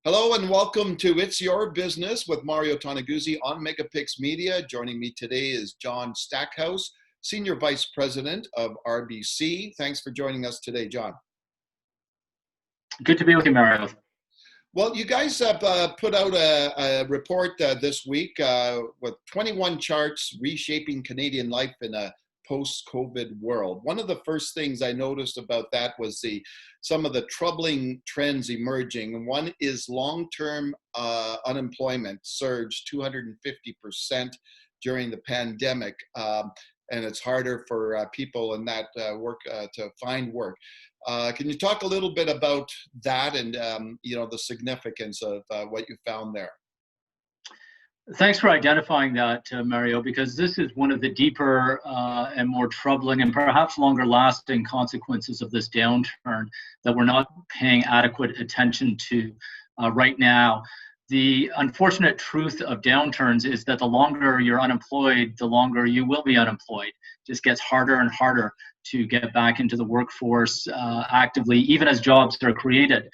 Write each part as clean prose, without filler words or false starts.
Hello and welcome to It's Your Business with Mario Toneguzzi on Megapix Media. Joining me today is John Stackhouse, Senior Vice President of RBC. Thanks for joining us today, John. Good to be with you, Mario. Well, you guys have put out a report this week with 21 charts reshaping Canadian life in a post-COVID world. One of the first things I noticed about that was some of the troubling trends emerging. One is long-term unemployment surged 250% during the pandemic, and it's harder for people in that work to find work. Can you talk a little bit about that and the significance of what you found there? Thanks for identifying that, Mario, because this is one of the deeper and more troubling and perhaps longer lasting consequences of this downturn that we're not paying adequate attention to right now. The unfortunate truth of downturns is that the longer you're unemployed, the longer you will be unemployed. It just gets harder and harder to get back into the workforce actively, even as jobs are created.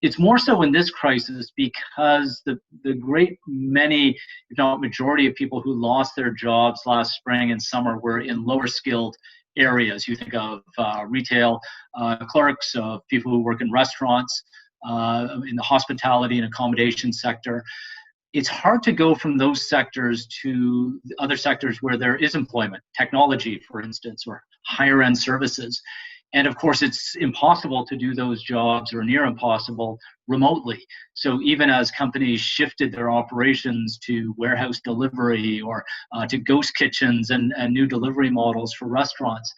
It's more so in this crisis because the great many, if not majority of people who lost their jobs last spring and summer were in lower skilled areas. You think of retail clerks, of people who work in restaurants, in the hospitality and accommodation sector. It's hard to go from those sectors to other sectors where there is employment, technology, for instance, or higher end services. And of course, it's impossible to do those jobs, or near impossible, remotely. So even as companies shifted their operations to warehouse delivery or to ghost kitchens and new delivery models for restaurants,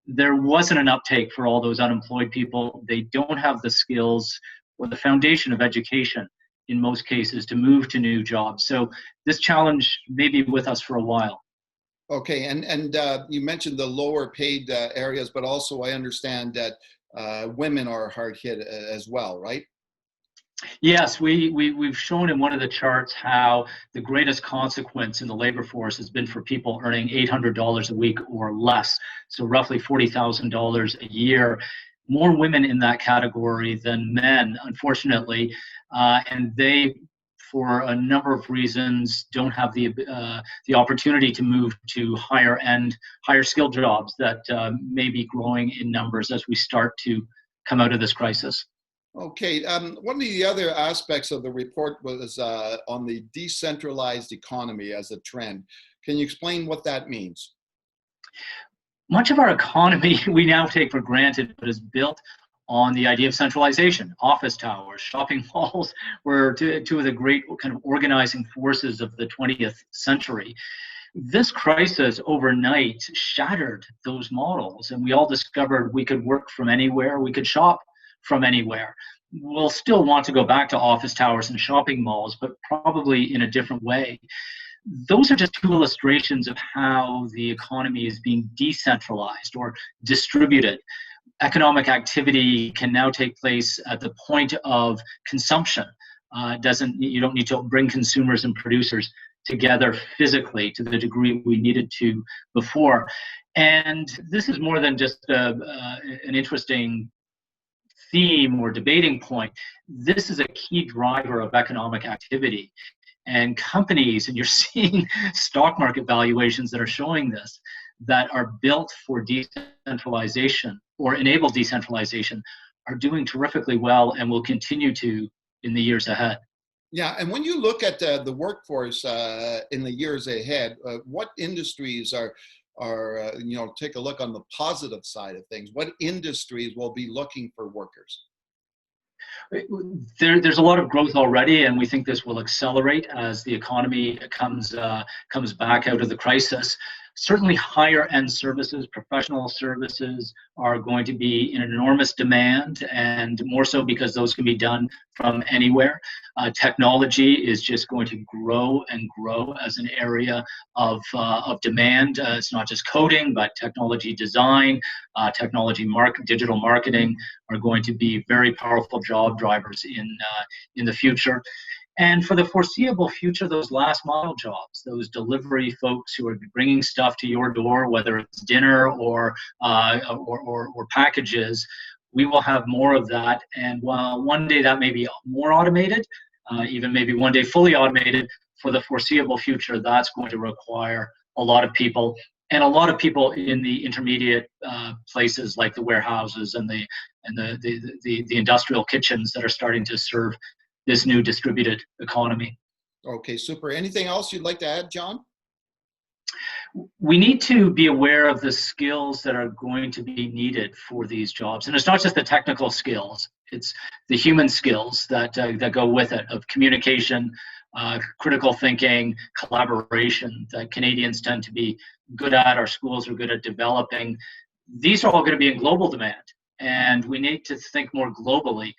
there wasn't an uptake for all those unemployed people. They don't have the skills or the foundation of education in most cases to move to new jobs. So this challenge may be with us for a while. Okay, and you mentioned the lower paid areas, but also I understand that women are hard hit as well, right? Yes, we've shown in one of the charts how the greatest consequence in the labor force has been for people earning $800 a week or less, so roughly $40,000 a year. More women in that category than men, unfortunately, and they, for a number of reasons, don't have the opportunity to move to higher skilled jobs that may be growing in numbers as we start to come out of this crisis. Okay, one of the other aspects of the report was on the decentralized economy as a trend. Can you explain what that means? Much of our economy we now take for granted, but is built on the idea of centralization. Office towers, shopping malls were two of the great kind of organizing forces of the 20th century. This crisis overnight shattered those models, and we all discovered we could work from anywhere, we could shop from anywhere. We'll still want to go back to office towers and shopping malls, but probably in a different way. Those are just two illustrations of how the economy is being decentralized or distributed. Economic activity can now take place at the point of consumption. You don't need to bring consumers and producers together physically to the degree we needed to before. And this is more than just an interesting theme or debating point. This is a key driver of economic activity. And companies, and you're seeing stock market valuations that are showing this, that are built for decentralization or enable decentralization, are doing terrifically well and will continue to in the years ahead. Yeah, and when you look at the workforce in the years ahead, what industries are take a look on the positive side of things. What industries will be looking for workers? There's a lot of growth already, and we think this will accelerate as the economy comes back out of the crisis. Certainly higher end services, professional services are going to be in enormous demand, and more so because those can be done from anywhere. Technology is just going to grow and grow as an area of demand. It's not just coding, but technology design, digital marketing are going to be very powerful job drivers in the future. And for the foreseeable future, those last mile jobs, those delivery folks who are bringing stuff to your door, whether it's dinner or packages, we will have more of that. And while one day that may be more automated, even maybe one day fully automated, for the foreseeable future, that's going to require a lot of people, and a lot of people in the intermediate places like the warehouses and the industrial kitchens that are starting to serve this new distributed economy. Okay, super. Anything else you'd like to add, John? We need to be aware of the skills that are going to be needed for these jobs. And it's not just the technical skills, it's the human skills that go with it, of communication, critical thinking, collaboration, that Canadians tend to be good at, our schools are good at developing. These are all going to be in global demand, and we need to think more globally.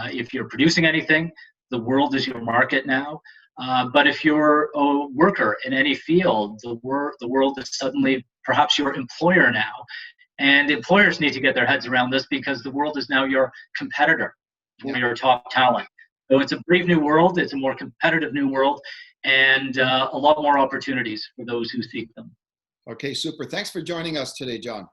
If you're producing anything, the world is your market now. But if you're a worker in any field, the world is suddenly perhaps your employer now. And employers need to get their heads around this, because the world is now your competitor for your top talent. So it's a brave new world, it's a more competitive new world, and a lot more opportunities for those who seek them. Okay, super. Thanks for joining us today, John.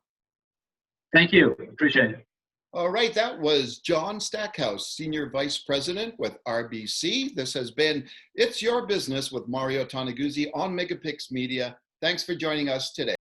Thank you. Appreciate it. All right, that was John Stackhouse, Senior Vice President with RBC. This has been It's Your Business with Mario Toneguzzi on Megapix Media. Thanks for joining us today.